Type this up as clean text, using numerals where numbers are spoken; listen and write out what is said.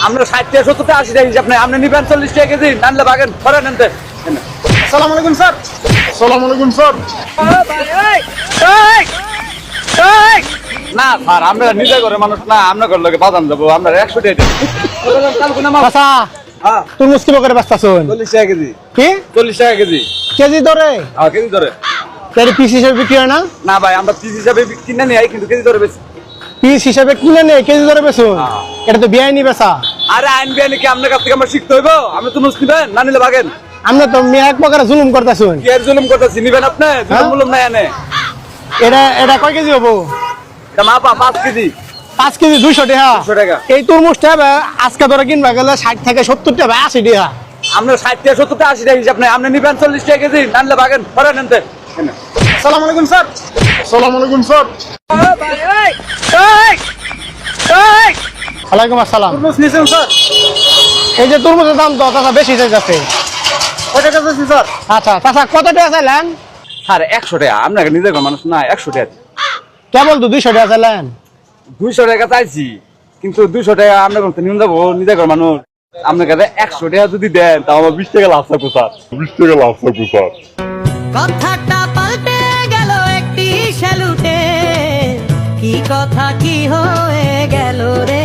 আমরা 60 টাকা 70 টাকা 80 টাকা হিসাব নাই। আপনি নিবেন 40 টাকা কেজি, নানলে বাগেন ধরে নেন। আসসালামু আলাইকুম স্যার। আসসালামু আলাইকুম স্যার। না স্যার, আমরা নিজে করে মানুষ না, আমরা করে লোকে বাদাম যাবো, আমরা 100 টাকা দিই। চাচা হ্যাঁ, তরমুজ কি করে বেচতাছুন? 40 টাকা কেজি। কি 40 টাকা কেজি। কেজি ধরে? হ্যাঁ, কেজি ধরে। তাহলে পিস হিসেবে বিক্রি হয় না? না ভাই, আমরা পিস হিসাবে কিনে নিই, কিন্তু কেজি ধরে বেশি। পিস হিসেবে কিনে নেই কেজি ধরে বেচুন? হ্যাঁ। এটা তো বেআইনি বেচা। আরে আইন বিয়ানি কি আপনার কাছ থেকে আমরা শিখতে হইব? আপনি তো নুস নিবেন, না নিলে বাগেন। আমরা তো মেয়ে এক প্রকার জুলুম করতেছুন। কি আর জুলুম করতেছি, নিবেন আপনি? জুলুম মুলুম নাই আনে। এটা এটা কয় কেজি হবো? এটা মাপা 5 কেজি। 5 কেজি 200 টাকা। 200 টাকা। এই তরমুজটা আজকে ধরে কিনবা গেলে 60 থেকে 70 টাকা 80 টাকা। আমরা 60 টাকা 70 টাকা 80 টাকা হিসাব নাই। আপনি নিবেন 40 টাকা কেজি, নানলে বাগেন ধরে নেন। আসসালামু আলাইকুম স্যার। আসসালামু আলাইকুম স্যার। ওয়ালাইকুম আসসালাম। তরমুজ নিছেন স্যার? এই যে তরমুজের দাম তো চাচা বেশি যাচ্ছে। কত টাকা চাইছেন স্যার? আচ্ছা চাচা কত টাকা চাইলেন? স্যার 100 টাকা। আপনাকে নিজে করে মানুষ না, 100 টাকা। কেবল তো 200 টাকা চাইলেন। 200 টাকা চাইছি, কিন্তু 200 টাকা আপনার কাছে নিয়ে যাবো, নিজে করে মানুষ। আপনার কাছে 100 টাকা যদি দেন, তাও আমার 20 টাকা লাভ থাকবো স্যার। 20 টাকা লাভ থাকবো স্যার। কথাটা পাল্টে গেল একটি স্যালুটে, কি কথা কি হয়ে গেল রে।